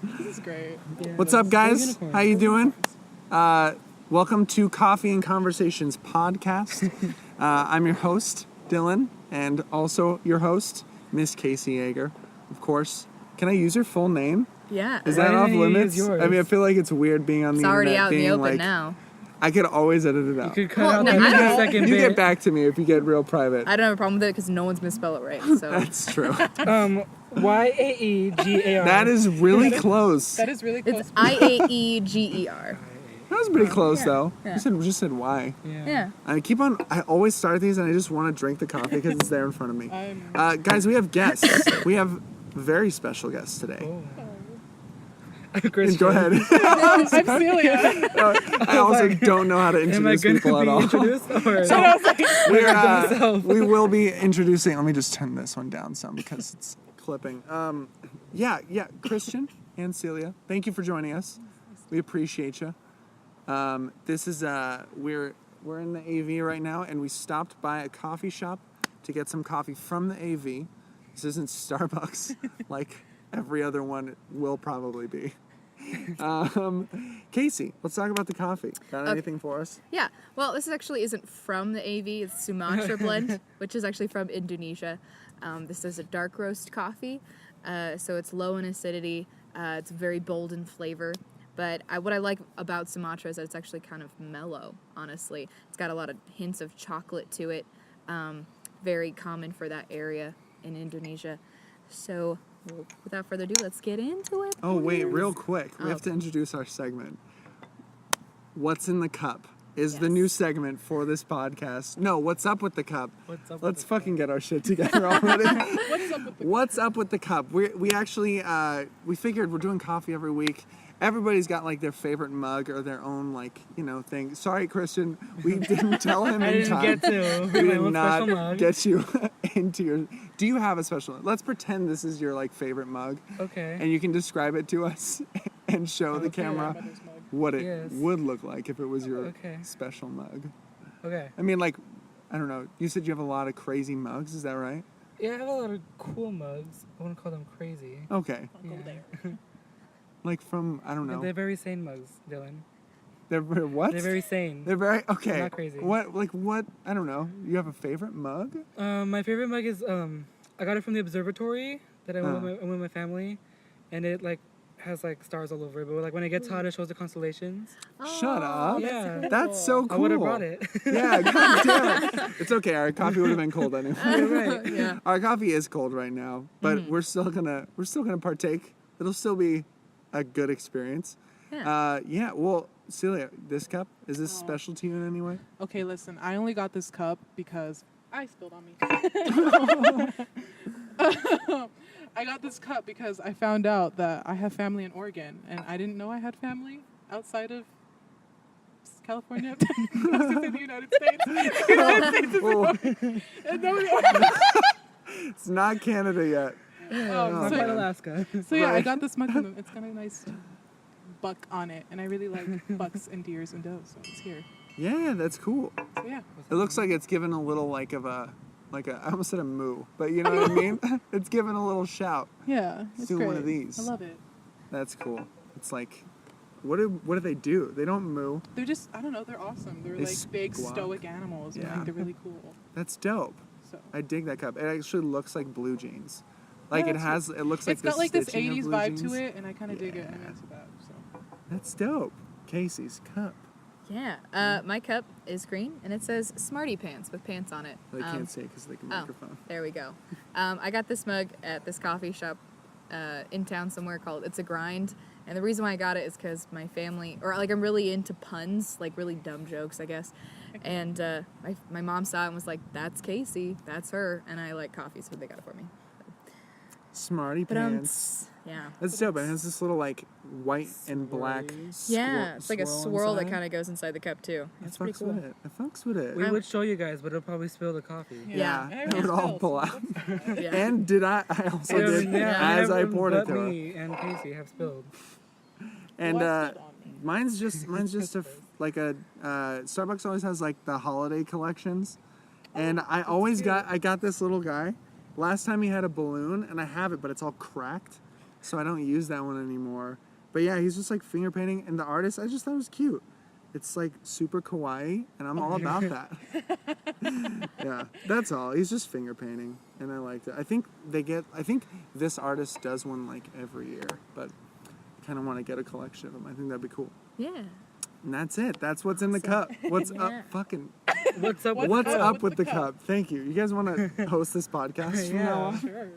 This is great. Yeah, What's up, guys? How you doing? Welcome to Coffee and Conversations podcast. I'm your host, Dylan, and also your host, Miss Casey Yeager, of course. Can I use your full name? Yeah. Is that off limits? Yours? I mean, I feel like it's weird being on the internet. It's already out in the being open like, now. I could always edit it out. You could cut out that second You bit. get back to me if you get real private. I don't have a problem with it because no one's gonna spell it right. So That's true. Yaegar. That is really close. That is really close. it's IAEGER. That was pretty close, though. Yeah. You just said why. Yeah. I always start these and I just want to drink the coffee because it's there in front of me. Guys, we have guests. We have very special guests today. Oh. Go ahead. I'm Celia. I also don't know how to introduce people at all. We will be introducing. Let me just turn this one down some because it's clipping. Christian and Celia, thank you for joining us. We appreciate you. This is we're in the AV right now, and we stopped by a coffee shop to get some coffee from the AV. This isn't Starbucks like every other one will probably be. Casey, let's talk about the coffee. Got anything for us? Yeah. Well, this actually isn't from the AV. It's Sumatra blend, which is actually from Indonesia. This is a dark roast coffee, so it's low in acidity. It's very bold in flavor. But what I like about Sumatra is that it's actually kind of mellow, honestly. It's got a lot of hints of chocolate to it. Very common for that area in Indonesia. So, without further ado, let's get into it. Oh, wait, real quick. We have to introduce our segment. What's in the Cup is the new segment for this podcast. No, What's Up with the Cup? Let's fucking get our shit together already. What's up with the cup? We actually, we figured we're doing coffee every week. Everybody's got like their favorite mug or their own thing. Sorry, Christian, we didn't tell him in time. I didn't get to. We did not get you into your. Do you have a special? Let's pretend this is your favorite mug. Okay. And you can describe it to us and show the camera what it would look like if it was your special mug. Okay. I mean, I don't know. You said you have a lot of crazy mugs. Is that right? Yeah, I have a lot of cool mugs. I wouldn't call them crazy. Okay. I'll go there. From, I don't know. They're very sane mugs, Dylan. They're what? They're very sane. They're very, okay. They're not crazy. What, I don't know. You have a favorite mug? My favorite mug is, I got it from the observatory that I went with my family. And it, has, stars all over it. But, when it gets hot, it shows the constellations. Shut up. Yeah. That's so cool. I would have brought it. Yeah, god damn it. It's okay. Our coffee would have been cold anyway. Right. Yeah. Our coffee is cold right now, but we're still gonna partake. It'll still be a good experience. Yeah. Well, Celia, this cup, is this special to you in any way? Okay, listen. I only got this cup because I spilled on me. I got this cup because I found out that I have family in Oregon, and I didn't know I had family outside of California. I was gonna say the United States. It's not Canada yet. Not quite Alaska. So yeah, I got this mug and it's got a nice buck on it, and I really like bucks and deers and does, so it's here. Yeah, that's cool. So yeah. It looks like it's given a little I almost said a moo, but you know what I mean? It's given a little shout. Yeah, it's to great. one of these. I love it. That's cool. It's what do they do? They don't moo. They're just, I don't know, they're awesome. They're big squawk. stoic animals, and they're really cool. That's dope. So I dig that cup. It actually looks like blue jeans. It looks like it's got this stitching of 80s blue vibe jeans. to it, and I kind of dig it. I'm into that. So That's dope. Casey's cup. Yeah. My cup is green, and it says Smarty Pants with pants on it. They can't say it because of the microphone. There we go. I got this mug at this coffee shop in town somewhere called It's a Grind. And the reason why I got it is because my family, I'm really into puns, really dumb jokes, I guess. And my mom saw it and was like, that's Casey, that's her. And I like coffee, so they got it for me. Smarty Pants. Yeah. That's dope. It has this little white and black it's like a swirl that kind of goes inside the cup too. It's pretty cool. I fucks with it. We would show you guys, but it'll probably spill the coffee. Yeah. It would all pull out. Yeah. And I also did as I poured it to her. Me and Casey have spilled. And mine's just a Starbucks always has the holiday collections, and I got this little guy. Last time he had a balloon, and I have it, but it's all cracked. so I don't use that one anymore. But yeah, he's just like finger painting, and the artist, I just thought it was cute. It's like super kawaii, and I'm all about that. Yeah, that's all. He's just finger painting, and I liked it. I think this artist does one like every year, but I kind of want to get a collection of them. I think that'd be cool. Yeah. And that's it. That's what's in the cup. What's Yeah. up? Fucking. What's up? What's up with the cup? Thank you. You guys want to host this podcast from now on? Sure.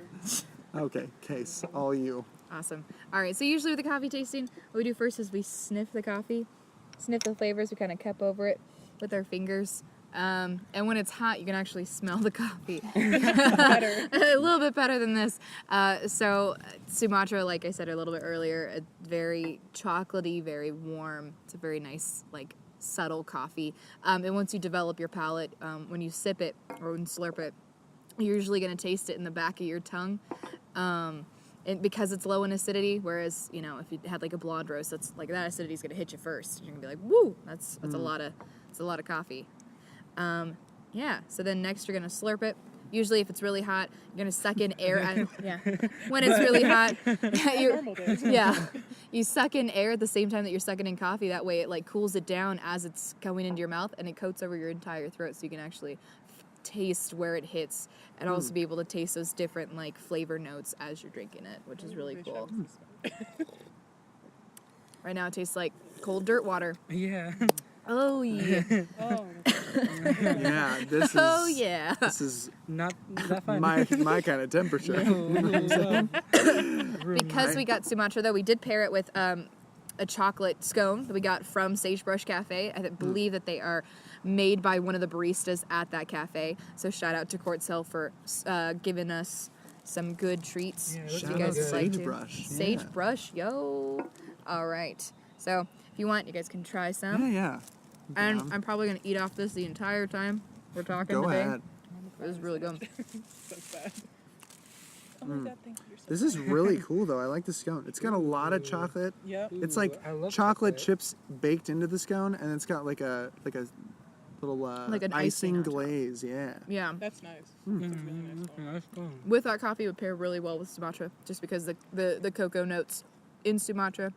Okay, Case, all you. Awesome. All right, so usually with the coffee tasting, what we do first is we sniff the coffee, sniff the flavors, we kind of cup over it with our fingers. And when it's hot, you can actually smell the coffee. Better. A little bit better than this. So Sumatra, like I said a little bit earlier, very chocolatey, very warm. It's a very nice, like, subtle coffee. And once you develop your palate, when you sip it or when you slurp it, you're usually going to taste it in the back of your tongue. And because it's low in acidity, whereas, you know, if you had like a blonde roast, that's like that acidity is going to hit you first. You're going to be like, woo, that's a lot of coffee. Yeah, so then next you're going to slurp it. Usually if it's really hot, you're going to suck in air. When it's really hot, Normal days. you suck in air at the same time that you're sucking in coffee. That way it like cools it down as it's going into your mouth, and it coats over your entire throat, so you can actually taste where it hits, and also be able to taste those different like flavor notes as you're drinking it, which is really cool. Right now it tastes like cold dirt water. Yeah. Oh yeah. Oh, Yeah, this is. Oh yeah. This is Not that fun. my kind of temperature. Because we got Sumatra though, we did pair it with a chocolate scone that we got from Sagebrush Cafe. I believe that they are made by one of the baristas at that cafe. So shout out to Court Cell for giving us some good treats. Yeah, If those you are guys good. would like to. Sagebrush, yeah. Sagebrush, yo. All right. So if you want, you guys can try some. Yeah. And Down. I'm probably gonna eat off this the entire time we're talking Go today. ahead. It was really good. so sad. Oh my God, thank you. You're so This is really cool though. I like the scone. It's got a lot of chocolate. Yep. It's like I love chocolate chips baked into the scone, and it's got like a little Like an icing icing on top. glaze. Yeah. Yeah. That's nice. That's a really nice one. Nice one. With that coffee, it would pair really well with Sumatra, just because the cocoa notes in Sumatra,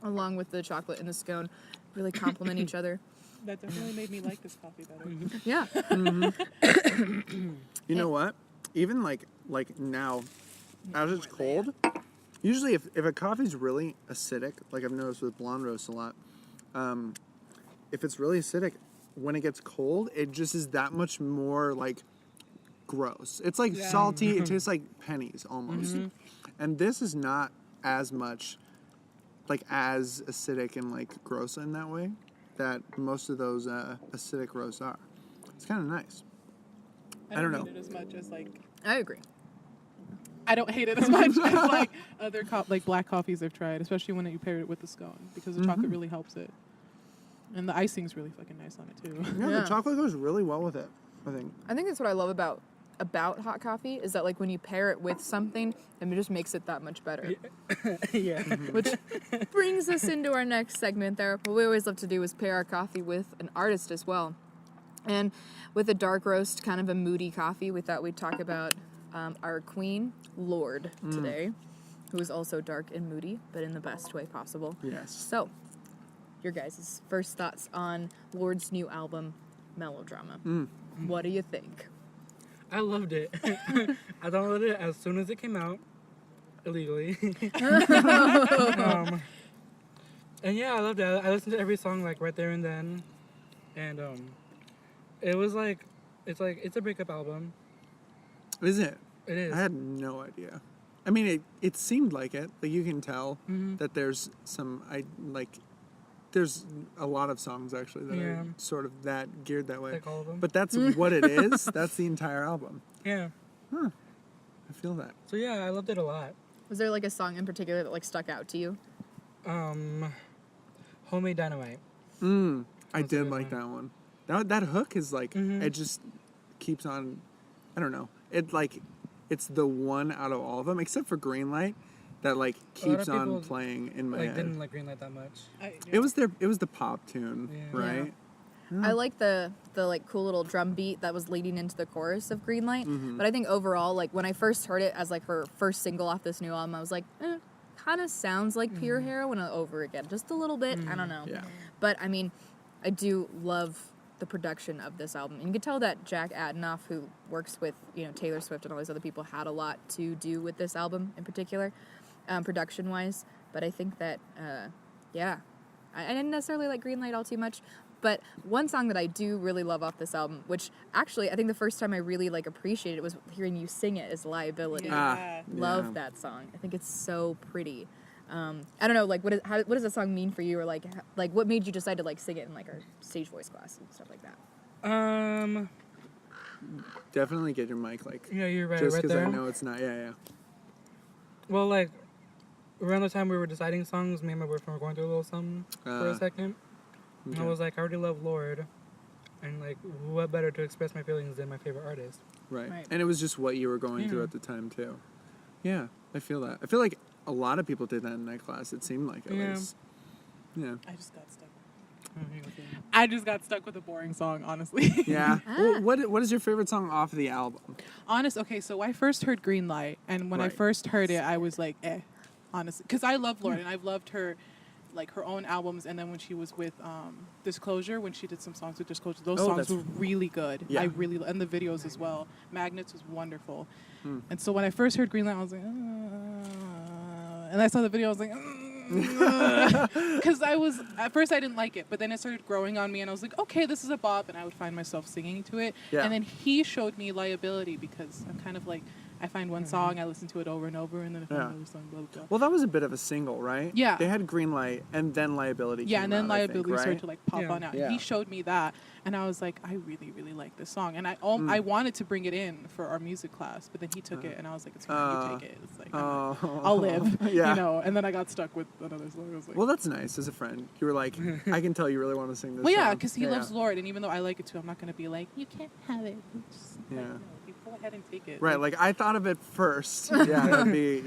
along with the chocolate in the scone, really complement each other. That definitely made me like this coffee better. Yeah. You know what? Even like now, as it's cold, usually if a coffee's really acidic, like I've noticed with blonde roast a lot, if it's really acidic, when it gets cold, it just is that much more like gross. It's like salty. It tastes like pennies almost. And this is not as much like as acidic and like gross in that way that most of those acidic roasts are. It's kind of nice. I don't know. hate it as much as like. I agree. I don't hate it as much as like other like black coffees I've tried, especially when you pair it with the scone, because the chocolate really helps it, and the icing's really fucking nice on it too. Yeah, Yeah. the chocolate goes really well with it, I think. I think that's what I love about hot coffee, is that like when you pair it with something, it just makes it that much better. Yeah. Which brings us into our next segment there. What we always love to do is pair our coffee with an artist as well. And with a dark roast, kind of a moody coffee, we thought we'd talk about our queen, Lorde, today, who is also dark and moody, but in the best way possible. Yes. So, your guys' first thoughts on Lorde's new album, Melodrama. What do you think? I loved it. I downloaded it as soon as it came out, illegally. And yeah, I loved it. I listened to every song like right there and then, and it was like, it's a breakup album. Is it? It is. I had no idea. I mean, it seemed like it. Like you can tell Mm-hmm. that there's there's a lot of songs actually that Yeah. are sort of that geared that way. Like all of them. But that's what it is. That's the entire album. Yeah. I feel that. So yeah, I loved it a lot. Was there like a song in particular that like stuck out to you? Homemade Dynamite. I That's a did good like one. that one. That hook is like it just keeps on. I don't know. It's the one out of all of them except for Green Light that like A lot of keeps on people, playing in my Like head. didn't like Greenlight that much. It was the pop tune, Yeah. right? I like the like cool little drum beat that was leading into the chorus of Greenlight. But I think overall, like when I first heard it as like her first single off this new album, I was like, kind of sounds like pure heroin over again, just a little bit. I don't know. Yeah. But I mean, I do love the production of this album. And you can tell that Jack Adinoff, who works with, Taylor Swift and all these other people, had a lot to do with this album in particular, production-wise. But I think that, I didn't necessarily like Greenlight all too much. But one song that I do really love off this album, which actually I think the first time I really appreciated it was hearing you sing it, is Liability. Love that song. I think it's so pretty. I don't know, what does that song mean for you, or what made you decide to sing it in our stage voice class and stuff like that? Definitely get your mic Yeah, you're right. just right because there. I know it's not. Yeah. Well, around the time we were deciding songs, me and my boyfriend were going through a little something for a second. And I was like, I already love Lorde, and what better to express my feelings than my favorite artist? Right. Right. And it was just what you were going through at the time too. Yeah, I feel that. I feel like a lot of people did that in that class. It seemed like, at least. Yeah. I just got stuck. I just got stuck with a boring song, honestly. Yeah. Well, what is your favorite song off of the album? Okay, so I first heard Greenlight, and when I Right. first heard it, I was like, honestly. Because I love Lorde, and I've loved her, her own albums, and then when she was with Disclosure, when she did some songs with Disclosure, those songs were really good. Yeah. And the videos as well. Magnets was wonderful. And so when I first heard Greenlight, I was like, and I saw the video, I was like, because at first I didn't like it, but then it started growing on me, and I was like, okay, this is a bop, and I would find myself singing to it. Yeah. And then he showed me Liability, because I'm kind of I find one song, I listen to it over and over, and then I find another song, blah, blah, blah. Well, that was a bit of a single, right? Yeah. They had Greenlight and then Liability. Yeah, came and then out, I think, Liability started to pop Yeah. on out. Yeah. And he showed me that, and I was like, I really, really like this song. And I wanted to bring it in for our music class, but then he took it, and I was like, it's fine, you take it. It's I'll live, Yeah. And then I got stuck with another song. I was like, Well, that's nice as a friend. You were like, I can tell you really want to sing this well, yeah, song. because he loves Lorde, and even though I like it too, I'm not going to be like, you can't have it. Just, Yeah. no, you go ahead and take it. Right, I thought of it first. Yeah, that'd be,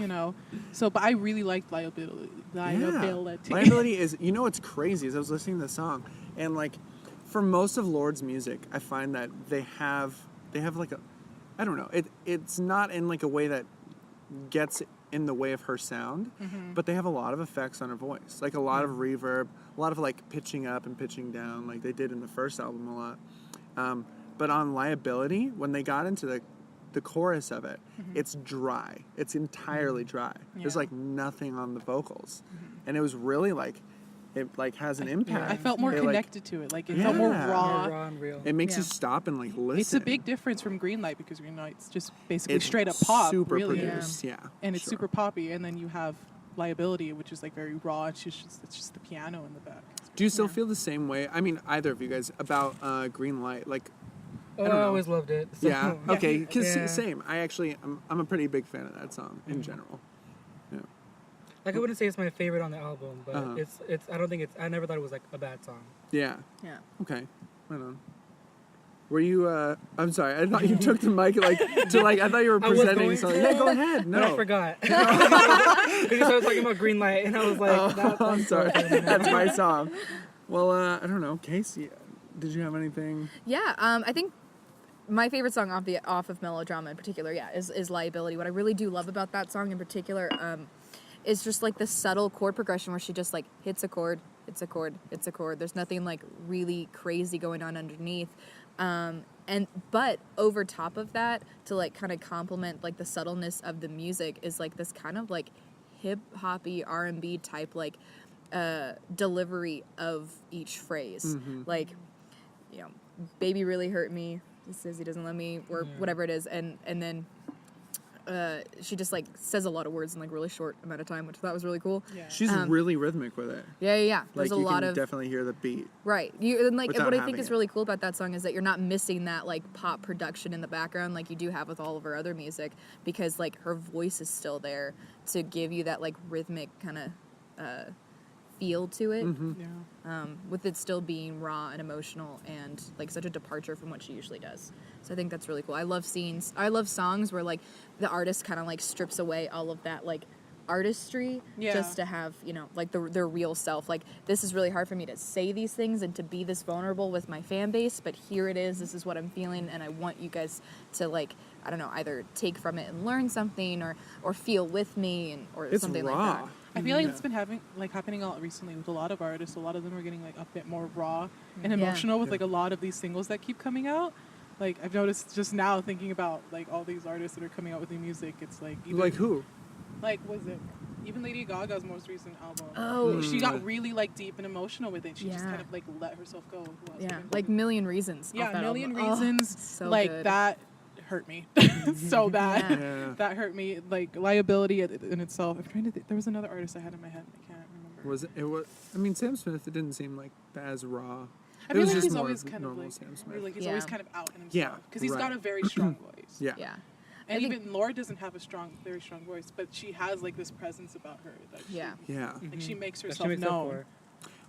no. So, but I really liked Liability. Liability is, what's crazy is I was listening to the song, and for most of Lorde's music, I find that they have I don't know, it's not in a way that gets in the way of her sound, but they have a lot of effects on her voice, a lot of reverb, a lot of pitching up and pitching down, like they did in the first album a lot. But on Liability, when they got into the chorus of it, it's dry. It's entirely dry. There's nothing on the vocals, and it was really it has an impact. I felt more connected to it. It felt more raw. More raw and real. It makes you stop and listen. It's a big difference from Greenlight, because Greenlight's just basically It's straight up pop, super really. produced, yeah. And it's sure. super poppy, and then you have Liability, which is very raw. It's just the piano in the back. Do you still feel the same way? I mean, either of you guys about Greenlight, Oh, I don't I know. always loved it. So. Yeah. Okay. Because Yeah. same. I'm a pretty big fan of that song in general. Yeah. I wouldn't say it's my favorite on the album, but Uh-huh. it's. I don't think it's. I never thought it was a bad song. Yeah. Yeah. Okay. Right on. Were you? I'm sorry. I thought you took the mic I thought you were I was presenting going something. to. Yeah. Go ahead. No. But I forgot because I was talking about Greenlight, and I was like, I'm sorry. That's my song. Well, I don't know. Casey, did you have anything? Yeah, I think my favorite song off of Melodrama in particular, is Liability. What I really do love about that song in particular is just the subtle chord progression where she just hits a chord, hits a chord, hits a chord. There's nothing really crazy going on underneath. But over top of that, to kind of complement the subtleness of the music, is this kind of hip hoppy R&B type delivery of each phrase. Baby really hurt me. He says he doesn't love me, or whatever it is, and then she just says a lot of words in really short amount of time, which I thought was really cool. Yeah. She's really rhythmic with it. Yeah. There's a you lot can of definitely hear the beat. right. And without what I having think is it. really cool about that song is that you're not missing that pop production in the background like you do have with all of her other music, because her voice is still there to give you that rhythmic kind of feel to it. Yeah. With it still being raw and emotional and such a departure from what she usually does. So I think that's really cool. I love songs where the artist kind of strips away all of that artistry just to have their real self. This is really hard for me to say these things and to be this vulnerable with my fan base, but here it is. This is what I'm feeling, and I want you guys to I don't know, either take from it and learn something or feel with me or It's something raw. like that. I feel like it's been happening a lot recently with a lot of artists. A lot of them are getting like a bit more raw and emotional with like a lot of these singles that keep coming out. Like I've noticed just now thinking about like all these artists that are coming out with new music. It's like Like who? Like was it even Lady Gaga's most recent album? Oh, She got really like deep and emotional with it. She just Yeah. kind of like let herself go. Who else? Yeah, like Million Reasons. Yeah, off that Million album. Reasons. So like good. that hurt me so bad. Yeah. That hurt me. Like Liability in itself. I'm trying to think. There was another artist I had in my head. I can't remember. Was it? It was. I mean, Sam Smith. It didn't seem like as raw. I It feel was like just he's more always of kind of normal like, Sam Smith. or like he's Yeah. always kind of out in himself. Yeah, Because he's got right. a very strong voice. Yeah. Yeah. And I think- even Lorde doesn't have a very strong voice, but she has like this presence about her that Yeah. Yeah. like she makes That she herself makes up known. for.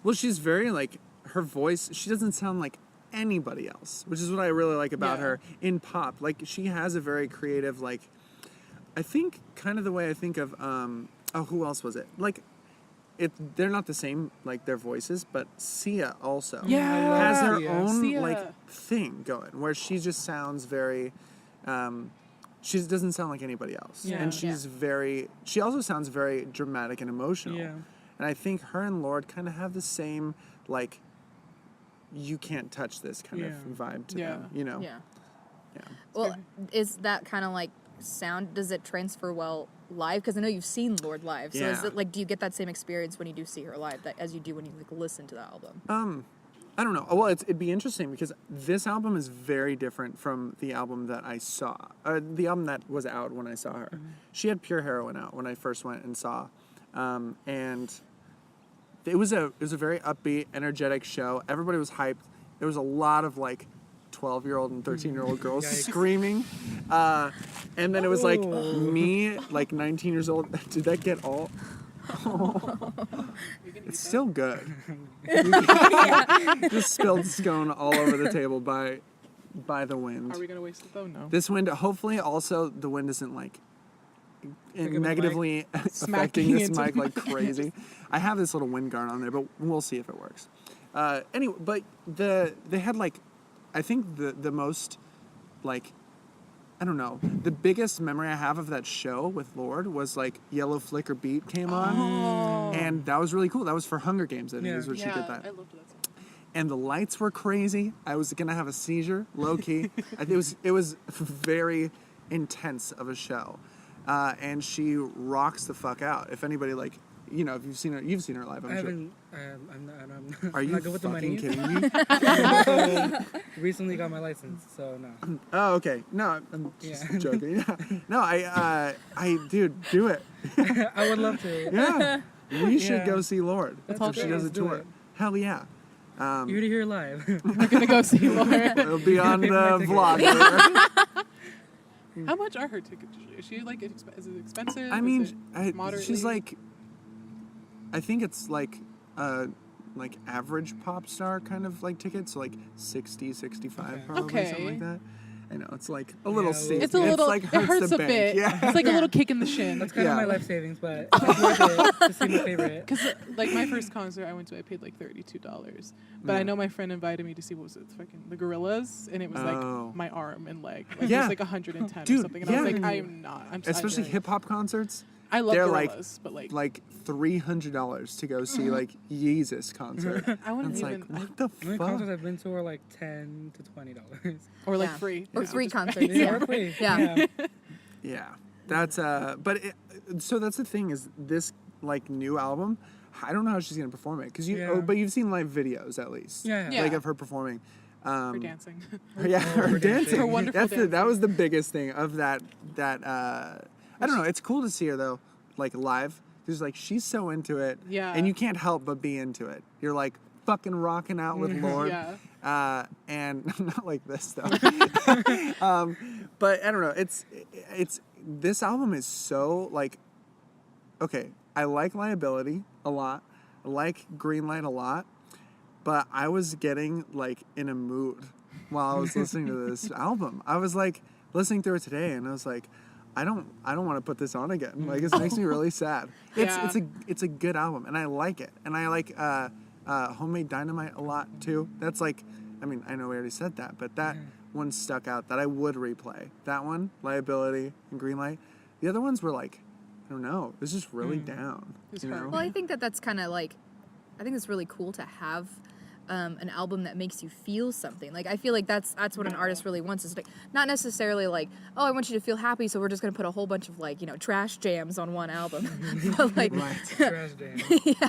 Well, she's very like her voice. She doesn't sound like anybody else, which is what I really like about Yeah. her in pop. Like she has a very creative like. I think kind of the way I think of who else was it? Like they're not the same like their voices, but Sia also Yeah. has her Sia. own Sia. like thing going where she just sounds very she doesn't sound like anybody else. Yeah. And she's she also sounds very dramatic and emotional. Yeah. And I think her and Lorde kind of have the same, like, you can't touch this kind of Yeah. vibe to Yeah. them, you know? Yeah. Yeah. Well, is that kind of like sound? Does it transfer well live? Because I know you've seen Lorde live. So is Yeah. it like, do you get that same experience when you do see her live that as you do when you like listen to the album? I don't know. Well, it'd be interesting because this album is very different from the album that I saw. The album that was out when I saw her. She had Pure Heroin out when I first went and saw. And it was a very upbeat, energetic show. Everybody was hyped. There was a lot of like 12-year-old and 13-year-old girls Yikes. screaming. And then it was like Oh. me, like 19 years old. Did that get all? You can eat It's that. still good. Just spilled scone all over the table by the wind. Are we gonna waste it though? No. This wind, hopefully, also the wind isn't like up the negatively affecting Smacking this into mic the like mic. crazy. I have this little wind guard on there, but we'll see if it works. Anyway, but they had like, I think the most like, I don't know, the biggest memory I have of that show with Lorde was like Yellow Flicker Beat came on, and that was really cool. That was for Hunger Games, I think, Yeah. is where she did that. I loved that song. And the lights were crazy. I was gonna have a seizure, low key. It was very intense of a show, and she rocks the fuck out. If anybody like, you know, if you've seen her live, I'm I sure. haven't. I'm Are I'm you not good with the fucking money. kidding me? Recently got my license, so no. Oh, okay. No, I'm just Yeah. joking. Yeah. No, dude, do it. I would love to. Yeah, we should Yeah. go see Lorde. That's if she okay, does a let's do tour. it. Hell yeah. You're to hear live. We're gonna go see Lorde. It'll be on the My ticket. vlog. later. How much are her tickets usually? Is she like is it expensive? I Is mean, it moderately? she's like, I think it's like average pop star kind of like tickets, so like 60, 65 Okay. probably, Okay. something like that. I know, it's like a little Yeah, steep. It's a little. like it hurts hurts the a bank. bit. Yeah. It's like a little kick in the shin. That's kind of Yeah. my life savings, but it's worth it to see my favorite. Because like my first concert I went to, I paid like $32, but Yeah. I know my friend invited me to see what was it, fucking the Gorillas, and it was Oh. like my arm and leg. Like, Yeah. it was like 110 Dude, or something, and I was yeah. like, I am not. I'm Especially I, hip hop concerts, I love they're Gorillas, but like $300 to go see like Yeezus concert. I wouldn't It's even. like what the The only concerts fuck? I've been to are like $10 to $20. or like Yeah. free. Or Yeah, free just- concerts. Yeah, Yeah. or free. Yeah. Yeah, that's so that's the thing is this like new album. I don't know how she's gonna perform it because Yeah. but you've seen live videos at least. Yeah. Yeah. Like of her performing. For dancing. Yeah, her her dancing. Her wonderful That dancing. was the biggest thing of that. I don't know. It's cool to see her though, like live. Because like she's so into it. Yeah. And you can't help but be into it. You're like fucking rocking out with Lorde. Yeah. And not like this though. But I don't know. It's this album is so like. Okay, I like Liability a lot. I like Greenlight a lot. But I was getting like in a mood while I was listening to this album. I was like listening through it today, and I was like, I don't want to put this on again. Like it makes me really sad. It's a good album, and I like it, and I like Homemade Dynamite a lot too. That's like, I mean, I know we already said that, but that one stuck out that I would replay. That one, Liability and Greenlight. The other ones were like, I don't know, it was just really down. It's You know? hard. Well, I think that's kind of like, I think it's really cool to have an album that makes you feel something. Like, I feel like that's what an artist really wants, is like, not necessarily like, oh, I want you to feel happy, so we're just gonna put a whole bunch of like, trash jams on one album. But like, Trash day. yeah,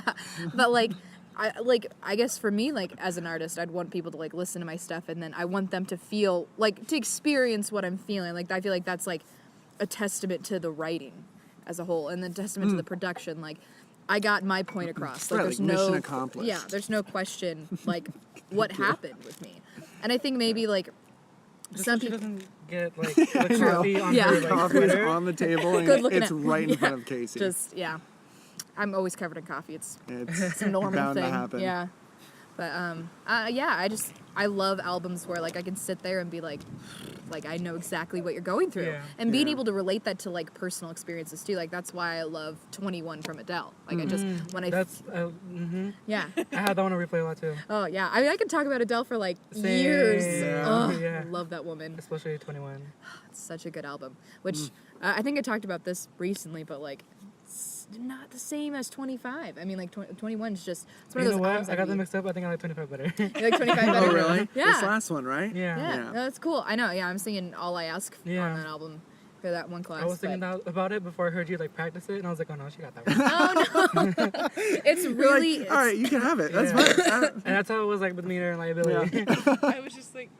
but like. I guess for me, like, as an artist, I'd want people to like listen to my stuff, and then I want them to feel like, to experience what I'm feeling. Like, I feel like that's like a testament to the writing as a whole, and then testament to the production. Like, I got my point across. Like, Right, there's like, no mission accomplished. Yeah, there's no question like what happened with me, and I think maybe like Just some so she people. doesn't get like the coffee on Yeah. her like Coffee is sweater. on the table and Good looking it's at- right in yeah, front of Casey. Just I'm always covered in coffee. It's It's a normal bound thing. to happen. Yeah. But I love albums where like I can sit there and be like I know exactly what you're going through, Yeah. and being Yeah. able to relate that to like personal experiences too. Like, that's why I love 21 from Adele. Like, I just when I That's yeah. I had that one to replay a lot too, Oh yeah, I mean, I could talk about Adele for like Same. years. Yeah. Oh, Yeah. I love that woman. especially 21. It's such a good album. Which I think I talked about this recently, but like it's not the same as 25. I mean, like 21 is just it's one You of know those what? albums I got them you mixed up. I think I like 25 better. like 25 better. Oh, really? Yeah. This last one, right? Yeah. Yeah, Yeah. no, that's cool. I know. Yeah, I'm singing "All I Ask" Yeah. on that album for that one class. I was thinking but- about it before I heard you like practice it, and I was like, oh no, she got that one. Oh no, it's You're really. like, all right, you can have it. That's Yeah. fine. And that's how it was like with meter and liability. I was just like,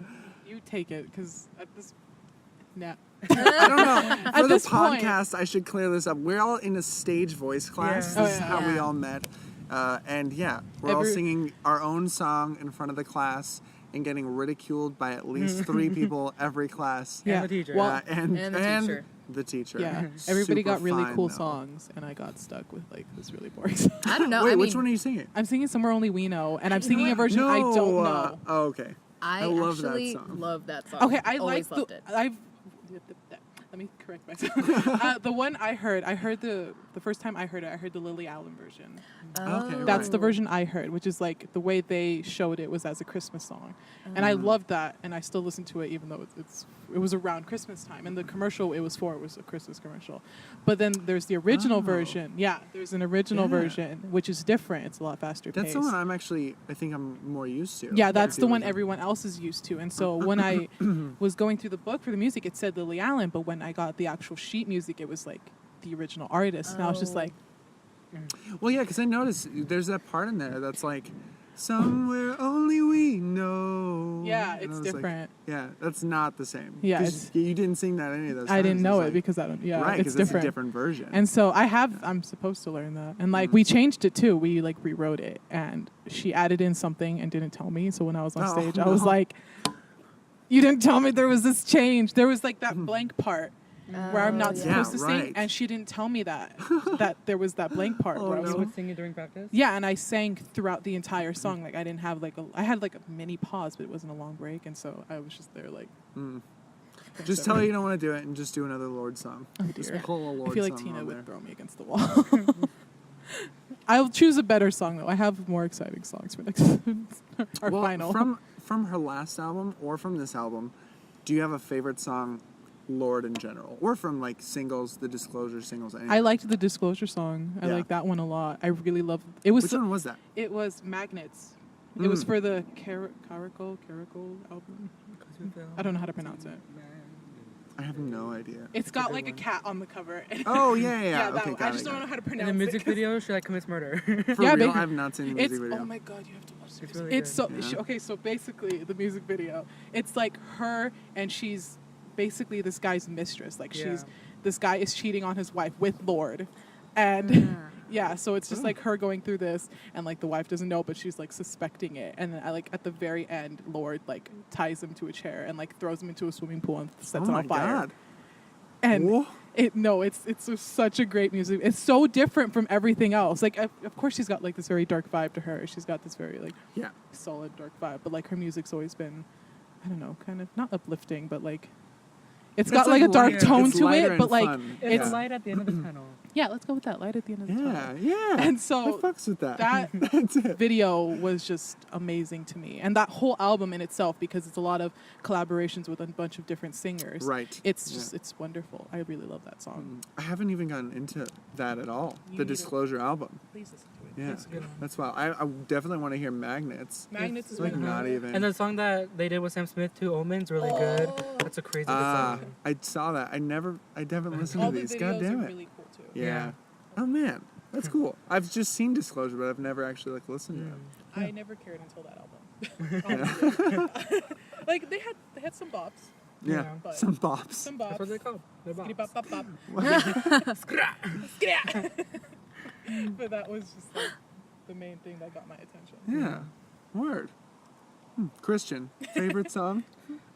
you take it, because at this, nah. I don't know. For the this point- podcast, I should clear this up. We're all in a stage voice class. Yeah. This is Oh, yeah. how we Yeah. all met. And yeah, we're all Every- singing our own song in front of the class and getting ridiculed by at least 3 people every class. Yeah. the teacher. Well, And And the teacher. the teacher. yeah. Everybody Super got really fine, cool though. songs, and I got stuck with like this really boring song. I don't know. Wait, I which mean, one are you singing? I'm singing "Somewhere Only We Know," and I'm You know singing a what? version I don't No, know. Oh, okay. I love that actually song. love that song. Okay, I always like loved the. it. Let me correct myself. The one I heard the first time I heard it, I heard the Lily Allen version. Okay, That's right. the version I heard, which is like the way they showed it was as a Christmas song, and I loved that, and I still listen to it even though it was around Christmas time, and the commercial it was a Christmas commercial, but then there's the original version. Yeah, there's an original Yeah. version which is different. It's a lot faster That's paced. the one I think I'm more used to. Yeah, that's the one version. everyone else is used to. And so when I was going through the book for the music, it said Lily Allen, but when I got the actual sheet music, it was like the original artist, and I was just Oh. like, Well, yeah, because I noticed there's that part in there that's like, somewhere only we know. yeah, And it's I was like, different. yeah, that's not the same. Yeah, 'Cause you didn't sing that any of those I didn't times. know It's it like- because I don't. Yeah, right, it's because it's a different. different version. And so I'm supposed to learn that. And like we changed it too. We like rewrote it, and she added in something and didn't tell me. So when I was on Oh, stage, I was no. like, "You didn't tell me there was this change. There was like that blank part where I'm not Oh, yeah. supposed to Yeah, sing, right. and she didn't tell me that there was that blank part Oh, where I was You no. would sing it during practice? Yeah, and I sang throughout the entire song. Like I didn't have I had like a mini pause, but it wasn't a long break, and so I was just there like. just tell her you don't want to do it and just do another Lorde song. Oh Just dear. pull a Lorde I feel like song Tina on would there. throw me against the wall. I'll choose a better song though. I have more exciting songs for next our Well, final. from her last album or from this album, do you have a favorite song, Lorde in general, or from like singles, the Disclosure singles? I liked the Disclosure song. I Yeah. like that one a lot. I really love it. Was Which one was that? It was Magnets. It was for the Caracal album. I don't know how to pronounce it. I have no idea. It's got like a cat on the cover. Oh yeah, yeah. Yeah, that Okay, one. got I just it, don't got know it. how to In pronounce the music it. video, she like commits murder. For Yeah, real, but- I have not seen the music It's video. oh my god, you have to watch this. It's really It's so good. Yeah. okay. So basically, the music video, it's like her and she's basically this guy's mistress. Like Yeah. this guy is cheating on his wife with Lorde, and yeah. So it's just like her going through this, and like the wife doesn't know, but she's like suspecting it. And then like at the very end, Lorde like ties him to a chair and like throws him into a swimming pool and sets Oh him my on fire. god. And Whoa. it's such a great music. It's so different from everything else. Like of course she's got like this very dark vibe to her. She's got this very like Yeah. solid dark vibe, but like her music's always been, I don't know, kind of not uplifting, but like It's got like a dark light. tone It's to lighter it, and but like fun. It's Yeah. light at the end of the tunnel. yeah, let's go with that light at the end of the tunnel. Yeah. And so I fucks with that. that That's it. video was just amazing to me, and that whole album in itself, because it's a lot of collaborations with a bunch of different singers. Right. It's just it's wonderful. I really love that song. I haven't even gotten into that at all. You The need to- Disclosure album. Please listen to it. Yeah, It's a good one. that's wild. I definitely want to hear Magnets. Magnets is Like one of not my even. And the song that they did with Sam Smith, Two Omens, really good. That's a crazy good song. I saw that. I haven't listened all to the these. videos God damn are it. really cool too. Yeah. Oh man, that's cool. I've just seen Disclosure, but I've never actually like listened to them. I never cared until that album. Honestly. Like they had some bops. Yeah, But some bops. Some That's bops. what they're called. They're Skitty bops. bop bop bop. Skra. But that was just like the main thing that got my attention. Yeah, word. Christian, favorite song?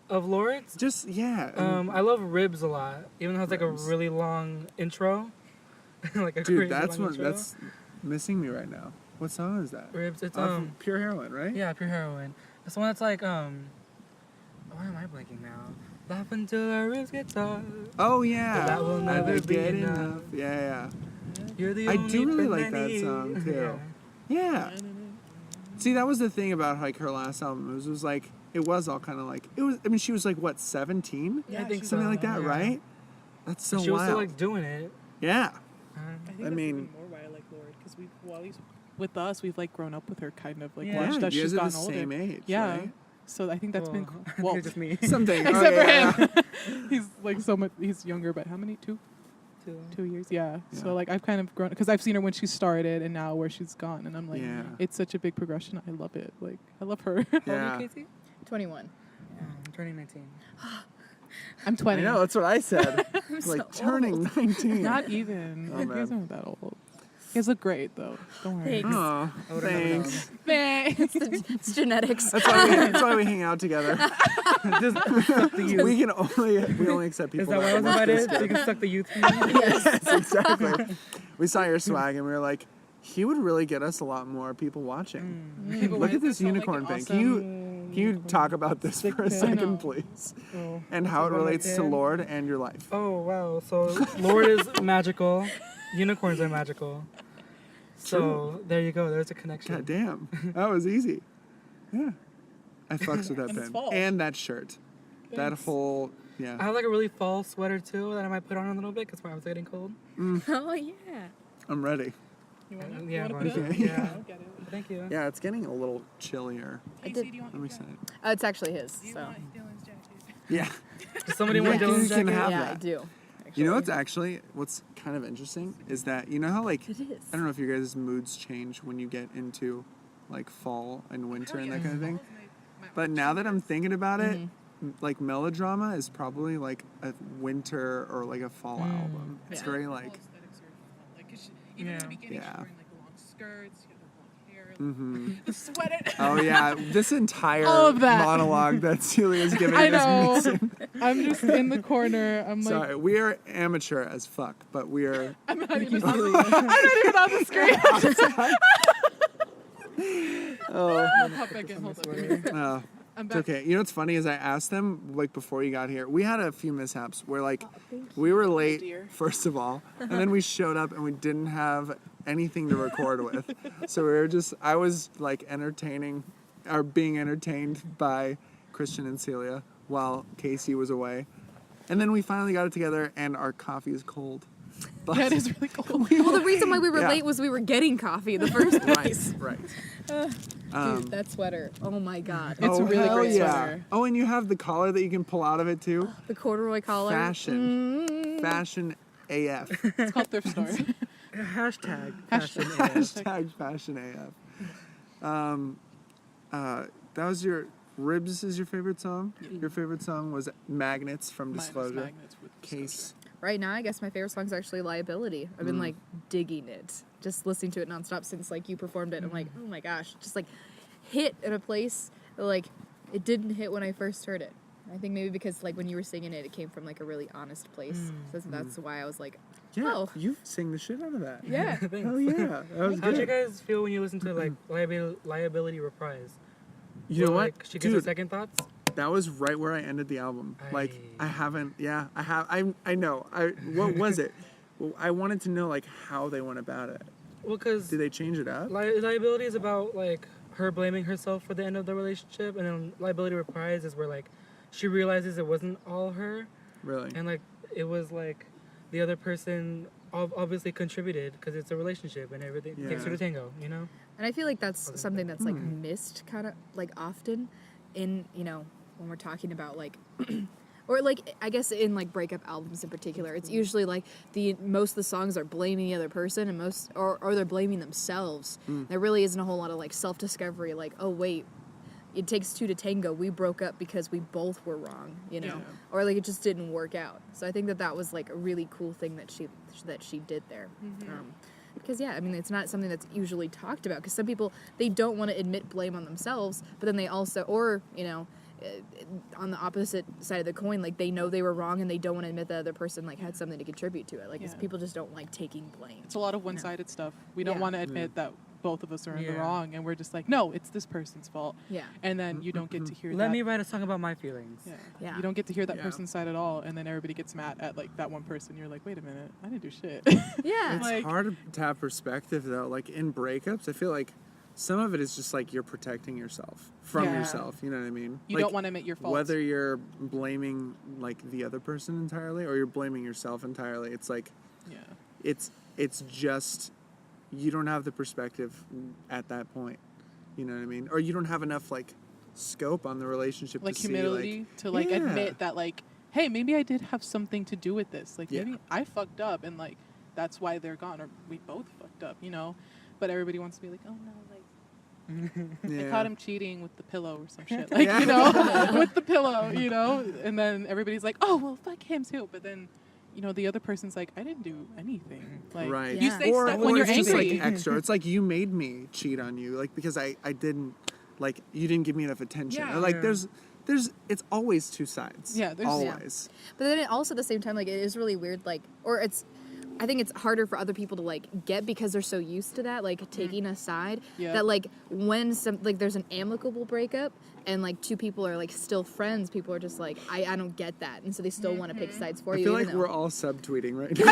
Of Lorde's? Just yeah. I love Ribs a lot. Even though it's like a Ribs. really long intro. Like a Dude, crazy that's long what intro. that's missing me right now. What song is that? Ribs, it's From Pure Heroin, right? yeah, Pure Heroin. It's the one that's like why am I blanking now? Laugh until our ribs get tough. Oh yeah. That will never be enough. Yeah, You're the I only do really friend like I that need. song, too. Yeah. yeah. Yeah. See, that was the thing about like her last album. It was like it was all kind of like it was. I mean, she was like what 17, I think she's something so, like that, yeah. right? That's so She was wild. still like doing it. yeah. I think I that's mean- even more why I like Lorde, because we've, well, at least with us, we've like grown up with her, kind of like Yeah. watched Yeah, as you she's guys are gotten the older. same age, Yeah. right? So I think that's been Well, cool. Well, it's just me. Something. except for yeah. him, he's like so much. He's younger, but how many? 2 years? Yeah. Yeah. So like I've kind of grown, because I've seen her when she started and now where she's gone, and I'm like, Yeah. it's such a big progression. I love it. Like I love her. How old Yeah. are you, Casey? 21. I'm turning 19. I'm 20. I know. That's what I said. so like turning 19. Not even. Oh, You guys man. aren't that old. You guys look great though. Don't worry. Thanks. Oh, I would've never known. thanks. Thanks. It's genetics. That's why we hang out together. we only accept people. Is that why I was work invited? this So you good. can suck the youth from me? Yes, exactly. We saw your swag and we were like, he would really get us a lot more people watching. People Look like at this sound like unicorn an thing. awesome- Can you talk about this for a pic. I know. second, please? Oh. And how it One more relates to pin. Lorde and your life. Oh, wow. So Lorde is magical. Unicorns are magical. So there you go. There's a connection. God damn. That was easy. Yeah. I fucks with that And it's pin. fall. And that shirt. That Thanks. whole, I yeah. have like a really fall sweater too that I might put on a little bit because my arms are getting cold. Oh, yeah. I'm ready. You want it? Yeah, You I want want to it. put it? Yeah. I'll get it. Thank you. Yeah, it's getting a little chillier. I Casey, did. do you want I'm your excited. Oh, it's actually his. jacket? Do you So want Dylan's jacket? Yeah. Does somebody Yeah, want Dylan's you can jacket? have yeah, that. I do. You know actually. what's kind of interesting is that, you know how like, It is. I don't know if your guys' moods change when you get into like fall and winter and that kind of thing. But now that I'm thinking about it, like Melodrama is probably like a winter or like a fall album. It's Yeah. very like, Like, 'cause even in the beginning, Yeah. she's wearing like the long skirts, she had the long hair, mm-hmm. the sweater. Oh yeah, this entire All of that. monologue that Celia's giving I is know. missing. I'm just in the corner. I'm like, Sorry, we are amateur as fuck, but we are. I'm not even on the screen. Oh, I'll pop back in. Hold on. oh. I'm It's back. okay. You know what's funny is I asked them like before you got here. We had a few mishaps where like we were late dear. first of all, and then we showed up and we didn't have anything to record with. So we were just I was like being entertained by Christian and Celia while Casey was away. And then we finally got it together and our coffee is cold. But Yeah, it is really cold. Well, the reason why we were Yeah. late was we were getting coffee in the first place. right. Dude, that sweater. Oh my god. It's a really hell great yeah. sweater. Oh, and you have the collar that you can pull out of it too. The corduroy collar. Fashion AF. It's called thrift store. Hashtag. Hashtag fashion AF. That was your Ribs is your favorite song? Your favorite song was Magnets from Mine was Disclosure. Magnets with Case. Right now, I guess my favorite song is actually Liability. I've been like digging it, just listening to it nonstop since like you performed it. I'm like, oh my gosh, just like hit in a place that, like it didn't hit when I first heard it. I think maybe because like when you were singing it, it came from like a really honest place. So that's why I was like, Yeah, oh you sing the shit out of that. yeah. Hell yeah. That was How'd you good. guys feel when you listened to like Liability Reprise? You know what? Like, she gives her Dude, second thoughts? That was right where I ended the album. Like, I haven't. Yeah, I have. I know. What was it? Well, I wanted to know like how they went about it. Well, because Did they change it up? liability is about like her blaming herself for the end of the relationship, and then liability reprise is where like she realizes it wasn't all her, Really? and like it was like the other person obviously contributed because it's a relationship and everything takes two to tango, you know. And I feel like that's something that's like missed kind of like often in, you know, when we're talking about like or like I guess in like breakup albums in particular, it's usually like most of the songs are blaming the other person and or they're blaming themselves. There really isn't a whole lot of like self-discovery like, oh wait, it takes two to tango. We broke up because we both were wrong, you know, or like it just didn't work out. So I think that was like a really cool thing that she did there. Because I mean, it's not something that's usually talked about. Because some people, they don't want to admit blame on themselves, but then they also, or you know, on the opposite side of the coin, like they know they were wrong and they don't want to admit the other person like had something to contribute to it. Like people just don't like taking blame. It's a lot of one-sided stuff. We don't want to admit that both of us are in the wrong, and we're just like, no, it's this person's fault. Yeah. And then you don't get to hear that. Let me write a song about my feelings. Yeah. You don't get to hear that person's side at all, and then everybody gets mad at like that one person. You're like, wait a minute, I didn't do shit. Yeah. It's hard to have perspective though. Like in breakups, I feel like some of it is just like you're protecting yourself from yourself. You know what I mean? You like, don't want to admit your faults. Whether you're blaming like the other person entirely or you're blaming yourself entirely, it's like, it's just. You don't have the perspective at that point, you know what I mean? Or you don't have enough like scope on the relationship, like to humility see, like, to like admit that like, hey, maybe I did have something to do with this. Like maybe I fucked up and like that's why they're gone, or we both fucked up, you know. But everybody wants to be like, oh no, like I caught him cheating with the pillow or some shit, like you know, with the pillow, you know. And then everybody's like, oh well, fuck him too. But then, you know, the other person's like, I didn't do anything. Like, you say stuff when you're it's angry. just like extra. It's like you made me cheat on you, like because I didn't, like you didn't give me enough attention. Or, like there's it's always two sides. Yeah, there's always. Yeah. But then also at the same time, like it is really weird. Like, or I think it's harder for other people to like get because they're so used to that, like taking a side. Yeah. That like when there's an amicable breakup and like two people are like still friends, people are just like, I don't get that, and so they still want to pick sides for you. I feel like we're all subtweeting right now.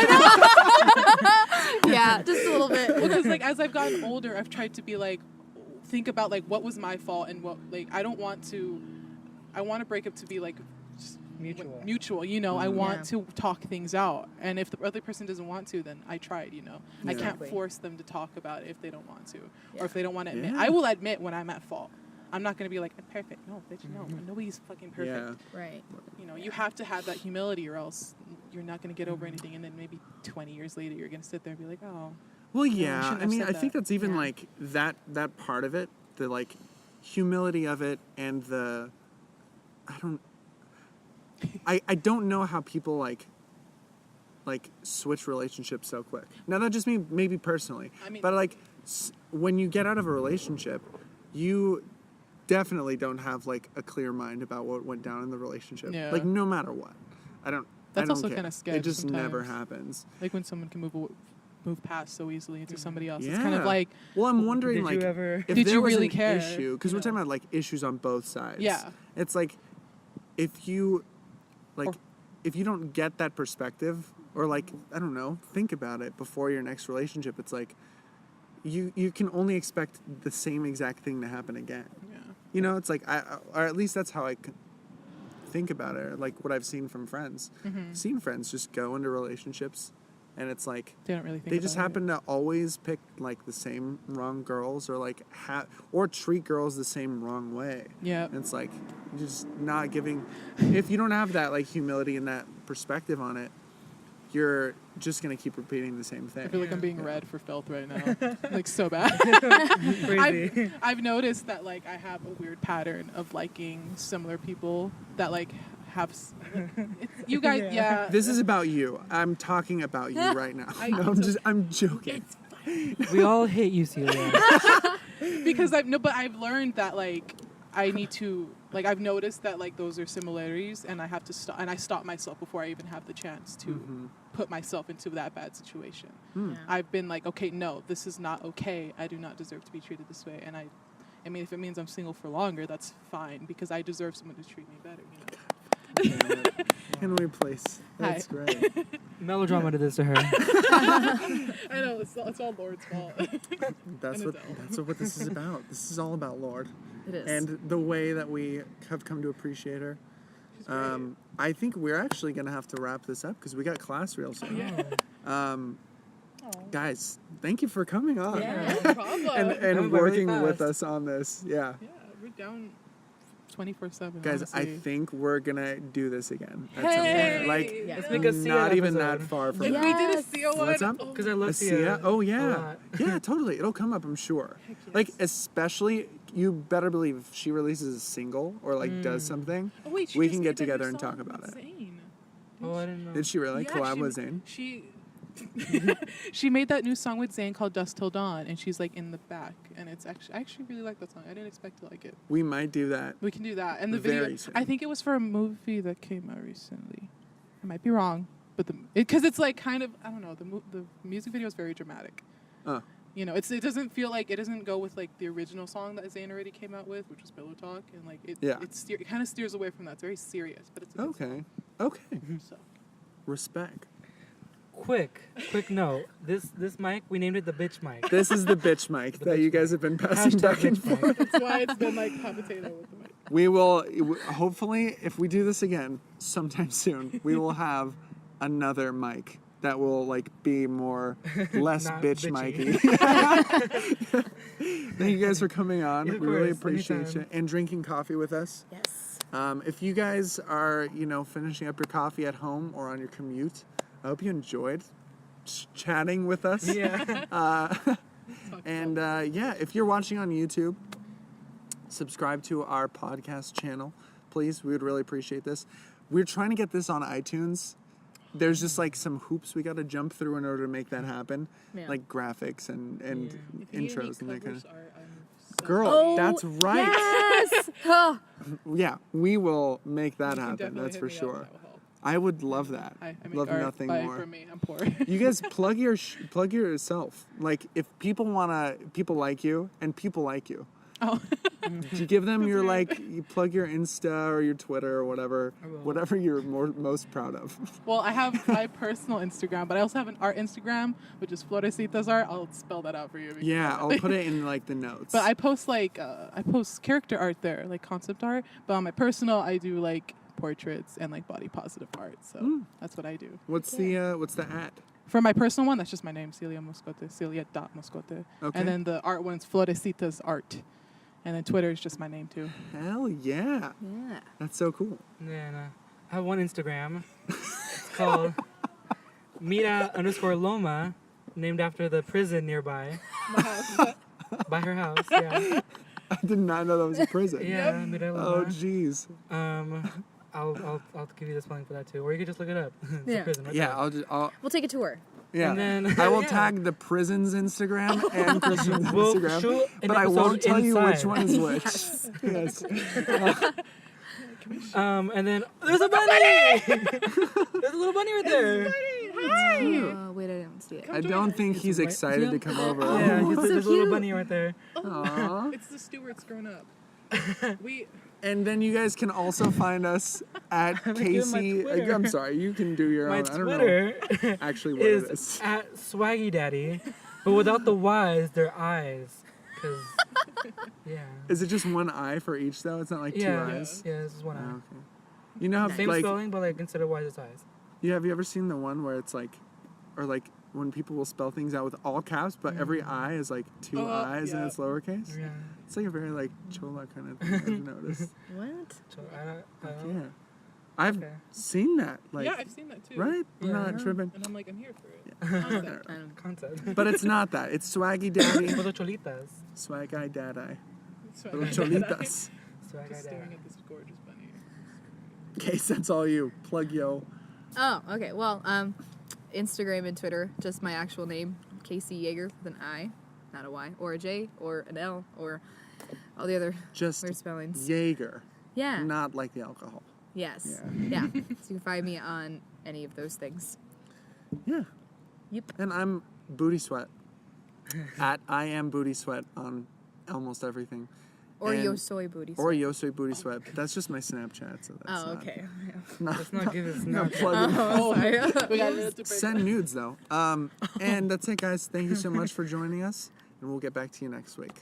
Yeah, just a little bit. Because like as I've gotten older, I've tried to be like, think about like what was my fault and what like I want a breakup to be like mutual, you know. I want to talk things out, and if the other person doesn't want to, then I tried, you know. I can't force them to talk about it if they don't want to, or if they don't want to admit. I will admit when I'm at fault. I'm not going to be like, I'm perfect. No, bitch, no. Nobody's fucking perfect. Yeah. Right. You know, you have to have that humility, or else you're not going to get over anything, and then maybe 20 years later you're going to sit there and be like, oh. Well, yeah. I mean, I think that's even like that part of it, the like humility of it, and the I don't know how people like switch relationships so quick. Now that just me, maybe personally, but like when you get out of a relationship, you definitely don't have like a clear mind about what went down in the relationship. Yeah. Like no matter what, that's also kind of scary. It just never happens. Like when someone can move past so easily into somebody else. It's kind of like. Well, I'm wondering like did you really care? Issue, because we're talking about like issues on both sides. Yeah. It's like if you don't get that perspective, or like I don't know, think about it before your next relationship. It's like you can only expect the same exact thing to happen again. Yeah. You know, it's like or at least that's how I think about it. Or like what I've seen from friends. Seen friends just go into relationships, and it's like they don't really think they just happen to always pick like the same wrong girls, or like or treat girls the same wrong way. Yeah. And it's like you're just not giving. If you don't have that like humility and that perspective on it, you're just gonna keep repeating the same thing. I feel like I'm being read for filth right now, like so bad. Crazy. I've noticed that like I have a weird pattern of liking similar people that like have. You guys, This is about you. I'm talking about you right now. I'm joking. We all hate you, Celia. Because I've learned that like I need to like I've noticed that like those are similarities, and I have to stop, and I stop myself before I even have the chance to put myself into that bad situation. I've been like, okay, no, this is not okay. I do not deserve to be treated this way, and I mean, if it means I'm single for longer, that's fine because I deserve someone to treat me better, you know. Can we please? That's great. Melodrama did this to her. I know, it's all Lord's fault. That's And what this is about. This is all about Lorde. It is. And the way that we have come to appreciate her. She's great. I think we're actually going to have to wrap this up because we got class real soon. Yeah. Guys, thank you for coming on. Yeah, no problem. and That went working really with fast. us on this. Yeah. Yeah, we're down 24/7. Guys, I honestly. think we're going to do this again at some Hey! point. Like, Yeah. Let's make a Sia not even episode. that far from If now. we did a Yes. Sia one, What's up? oh, Because I love A Sia. Sia? Oh, a yeah. lot. Yeah, totally. It'll come up, I'm sure. heck yes. Like, especially, you better believe if she releases a single or, like, does something. Oh, wait, she we just can made get that new together and song talk about with it. Zayn. Oh, I didn't know. Did she really? Yeah, Collab with Zayn? She she made that new song with Zayn called Dust Till Dawn, and she's like in the back, and it's actually I actually really like that song. I didn't expect to like it. We might do that. We can do that, and the Very video. soon. I think it was for a movie that came out recently. I might be wrong, but because it's like kind of I don't know. The music video is very dramatic. Oh. You know, it doesn't feel like it doesn't go with like the original song that Zayn already came out with, which was Pillow Talk, and like it it kind of steers away from that. It's very serious, but it's a good Okay. Okay. song, so. Respect. Quick note. This mic, we named it the bitch mic. This is the bitch mic The that bitch you guys have been passing Hashtag back and bitch forth. mic. That's why it's been like hot potato with the mic. We will, hopefully, if we do this again sometime soon, we will have another mic that will like be less Not bitch bitchy. mikey. Thank you guys for coming on. Yeah, of we really course, appreciate anytime. you and drinking coffee with us. Yes. If you guys are, finishing up your coffee at home or on your commute, I hope you enjoyed chatting with us. Yeah. And if you're watching on YouTube, subscribe to our podcast channel, please. We would really appreciate this. We're trying to get this on iTunes. There's just like some hoops we got to jump through in order to make that happen, Yeah. like graphics and If you need any intros and that kind covers of. art, I'm so Girl, Oh, that's right. Yes. Oh, Yeah, we will make that You can happen. definitely That's hit for me up, sure. that will help. I would love that. I make Love art, nothing buy it more. for me. I'm poor. You guys plug yourself. Like if people like you and people like you. Oh. Do you give them That's your weird. you plug your Insta or your Twitter or whatever, I will. whatever you're most proud of. Well, I have my personal Instagram, but I also have an art Instagram, which is Florecitas Art. I'll spell that out for you. Yeah, I'll put it in like the notes. But I post I post character art there, like concept art. But on my personal, I do like portraits and like body positive art. So that's what I do. What's the at? For my personal one, that's just my name, Celia Moscote, Celia.Moscote. Okay. And then the art one's Florecitas Art. And then Twitter is just my name too. Hell yeah. yeah. That's so cool. Yeah, no. I have one Instagram. It's called Mira_Loma, named after the prison nearby. By her house, yeah. I did not know that was a prison. Yeah, Mira Oh Loma. jeez. I'll give you the spelling for that too, or you can just look it up. It's Yeah. a prison right Yeah, there. I'll We'll take a tour. yeah. And then- I will yeah. tag the prison's Instagram and Christian's We'll Instagram, shoot an but I episode won't tell you which inside. one is which. Yes. And then there's a bunny. There's a little bunny right there. Oh, wait, I didn't see it. I don't think he's excited to come over. Yeah, Oh, there's so a little cute. bunny right there. Aw. It's the Stewart's grown up. We And then you guys can also find us at doing my Casey. Twitter. I'm sorry, you can do your My own. I don't know Twitter actually what it is is. at Swaggy Daddy, but without the Y's, they're I's. Cause yeah, Is it just one eye for each though? It's not like two yeah, eyes. yeah. This is one Oh, eye. okay. You know how Same like spelling, but like instead of Y's, it's I's. yeah, have you ever seen the one where it's like, or like when people will spell things out with all caps, but every I is like two eyes and yeah. it's lowercase? Yeah. It's like a very like chola kind of thing. I've noticed. What? So I don't Yeah, I've Okay. seen that. Like, yeah, I've seen that too. right? I'm Yeah. not tripping. And I'm like, I'm here for it. Concept. concept. But it's not that. It's swaggy daddy, For the cholitas. swag eye dad eye, So little I'm cholitas. Swag just staring Daddy. at this gorgeous bunny. Case, that's all you. Plug yo. Oh, okay. Well, Instagram and Twitter, just my actual name, Casey Yeager with an I, not a Y, or a J, or an L, or all the other Just weird spellings. Jaeger, Yeah. not like the alcohol. Yes. Yeah. Yeah. So you can find me on any of those things. Yeah. Yep. And I'm Booty Sweat. At I am Booty Sweat on almost everything. Or And- Yosoi Booty Or Sweat. Yosoi Booty Sweat. But that's just my Snapchat, so that's Oh, not, okay. Let's not give us not not plugging. Oh, sorry. We got it. Send nudes though. And that's it, guys. Thank you so much for joining us, and we'll get back to you next week.